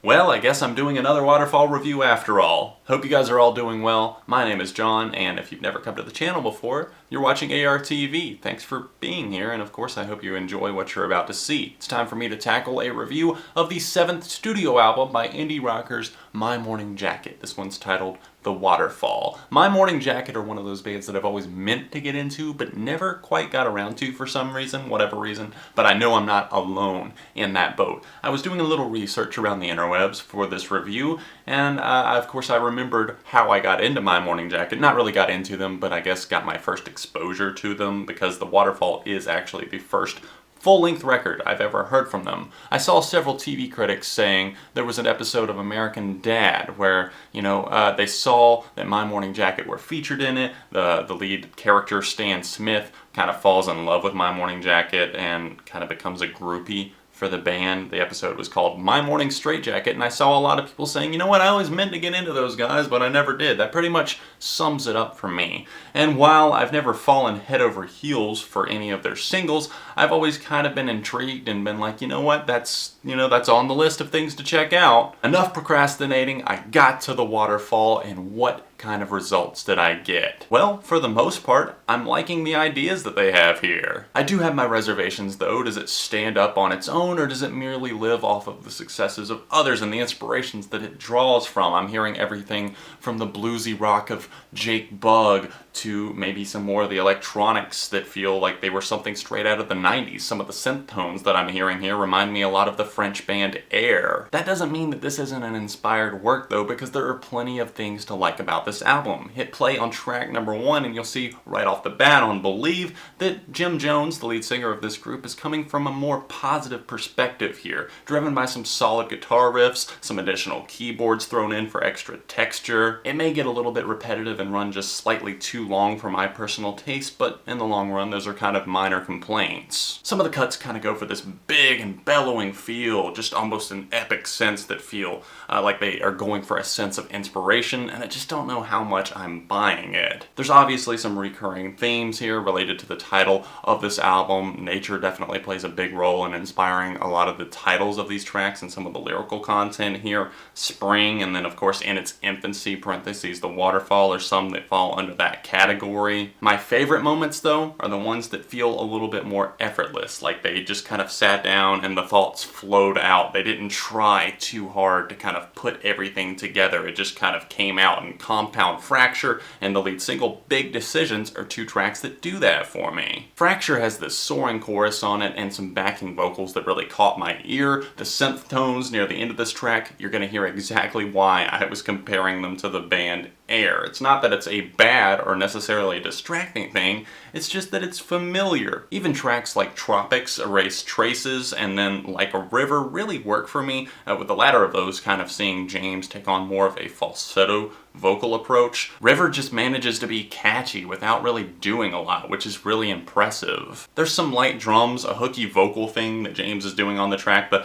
Well, I guess I'm doing another Waterfall review after all. Hope you guys are all doing well. My name is John, and if you've never come to the channel before, you're watching ARTV. Thanks for being here, and of course I hope you enjoy what you're about to see. It's time for me to tackle a review of the 7th studio album by indie rockers My Morning Jacket. This one's titled The Waterfall. My Morning Jacket are one of those bands that I've always meant to get into, but never quite got around to for some reason, whatever reason, but I know I'm not alone in that boat. I was doing a little research around the interwebs for this review, and of course I remembered how I got into My Morning Jacket. Not really got into them, but I guess got my first exposure to them, because The Waterfall is actually the first full-length record I've ever heard from them. I saw several TV critics saying there was an episode of American Dad where, they saw that My Morning Jacket were featured in it. The lead character, Stan Smith, kind of falls in love with My Morning Jacket and kind of becomes a groupie for the band. The episode was called My Morning Straitjacket, and I saw a lot of people saying, you know what, I always meant to get into those guys, but I never did. That pretty much sums it up for me. And while I've never fallen head over heels for any of their singles, I've always kind of been intrigued and been like, you know what, that's on the list of things to check out. Enough procrastinating, I got to The Waterfall, and what kind of results did I get? Well, for the most part, I'm liking the ideas that they have here. I do have my reservations though. Does it stand up on its own, or does it merely live off of the successes of others and the inspirations that it draws from? I'm hearing everything from the bluesy rock of Jake Bugg to maybe some more of the electronics that feel like they were something straight out of the 90s. Some of the synth tones that I'm hearing here remind me a lot of the French band Air. That doesn't mean that this isn't an inspired work though, because there are plenty of things to like about this album. Hit play on track number 1 and you'll see right off the bat on Believe that Jim Jones, the lead singer of this group, is coming from a more positive perspective here, driven by some solid guitar riffs, some additional keyboards thrown in for extra texture. It may get a little bit repetitive and run just slightly too long for my personal taste, but in the long run those are kind of minor complaints. Some of the cuts kind of go for this big and bellowing feel, just almost an epic sense that feel like they are going for a sense of inspiration, and I just don't know how much I'm buying it. There's obviously some recurring themes here related to the title of this album. Nature definitely plays a big role in inspiring a lot of the titles of these tracks and some of the lyrical content here. Spring, and then of course in its infancy, parentheses, The Waterfall, are some that fall under that category. My favorite moments though are the ones that feel a little bit more effortless, like they just kind of sat down and the thoughts flowed out. They didn't try too hard to kind of put everything together. It just kind of came out. And Compound Fracture and the lead single Big Decisions are two tracks that do that for me. Fracture has this soaring chorus on it and some backing vocals that really caught my ear. The synth tones near the end of this track, you're going to hear exactly why I was comparing them to the band Air. It's not that it's a bad or necessarily a distracting thing, it's just that it's familiar. Even tracks like Tropics, Erase Traces, and then Like a River really work for me, with the latter of those kind of seeing James take on more of a falsetto vocal approach. River just manages to be catchy without really doing a lot, which is really impressive. There's some light drums, a hooky vocal thing that James is doing on the track, the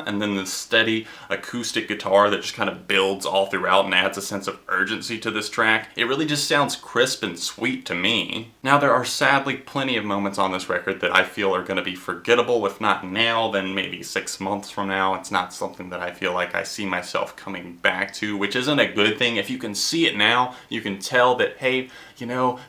and then the steady acoustic guitar that just kind of builds all throughout and adds a sense of urgency to this track. It really just sounds crisp and sweet to me. Now there are sadly plenty of moments on this record that I feel are going to be forgettable, if not now, then maybe 6 months from now. It's not something that I feel like I see myself coming back to, which isn't a good thing. If you can see it now, you can tell that, hey,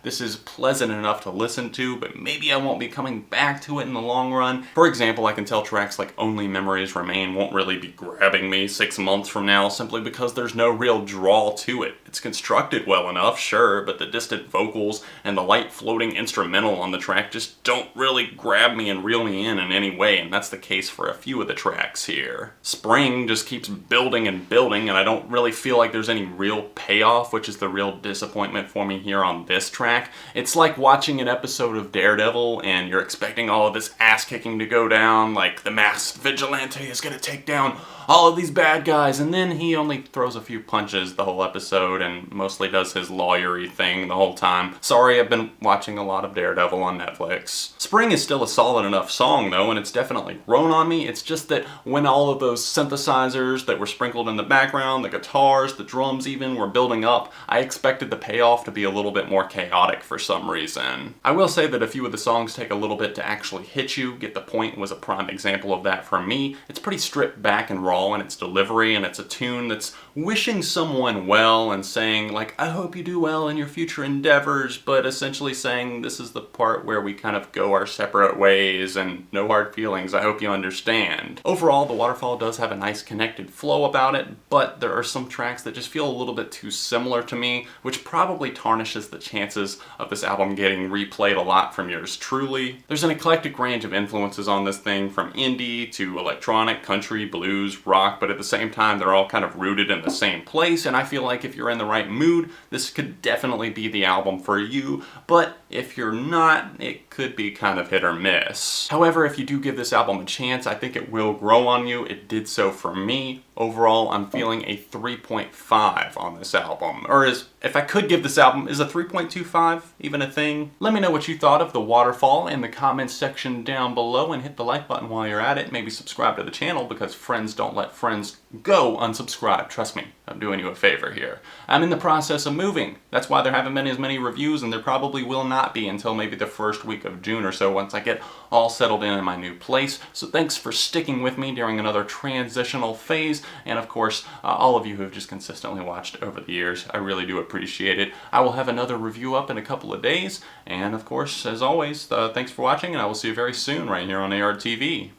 this is pleasant enough to listen to, but maybe I won't be coming back to it in the long run. For example, I can tell tracks like Only Memories Remain won't really be grabbing me 6 months from now, simply because there's no real draw to it. It's constructed well enough, sure, but the distant vocals and the light floating instrumental on the track just don't really grab me and reel me in any way, and that's the case for a few of the tracks here. Spring just keeps building and building, and I don't really feel like there's any real payoff, which is the real disappointment for me here on this track. It's like watching an episode of Daredevil and you're expecting all of this ass kicking to go down, like the masked vigilante is gonna take down all of these bad guys, and then he only throws a few punches the whole episode and mostly does his lawyery thing the whole time. Sorry, I've been watching a lot of Daredevil on Netflix. Spring is still a solid enough song though, and it's definitely grown on me. It's just that when all of those synthesizers that were sprinkled in the background, the guitars, the drums even, were building up, I expected the payoff to be a little bit more chaotic for some reason. I will say that a few of the songs take a little bit to actually hit you. Get the Point was a prime example of that for me. It's pretty stripped back and raw in its delivery, and it's a tune that's wishing someone well and saying, like, I hope you do well in your future endeavors, but essentially saying this is the part where we kind of go our separate ways and no hard feelings, I hope you understand. Overall, the Waterfall does have a nice connected flow about it, but there are some tracks that just feel a little bit too similar to me, which probably tarnishes the chances of this album getting replayed a lot from yours truly. There's an eclectic range of influences on this thing, from indie to electronic, country, blues, rock, but at the same time they're all kind of rooted in the same place, and I feel like if you're in the right mood, this could definitely be the album for you, but if you're not, it could be kind of hit or miss. However, if you do give this album a chance, I think it will grow on you. It did so for me. Overall, I'm feeling a 3.5 on this album. Or if I could give this album, is a 3.25 even a thing? Let me know what you thought of the Waterfall in the comments section down below, and hit the like button while you're at it. Maybe subscribe to the channel, because friends don't let friends go unsubscribed. Trust me, I'm doing you a favor here. I'm in the process of moving. That's why there haven't been as many reviews, and there probably will not be until maybe the first week of June or so, once I get all settled in my new place. So thanks for sticking with me during another transitional phase, and of course, all of you who have just consistently watched over the years. I really do appreciate it. I will have another review up in a couple of days, and of course, as always, thanks for watching, and I will see you very soon right here on ARTV.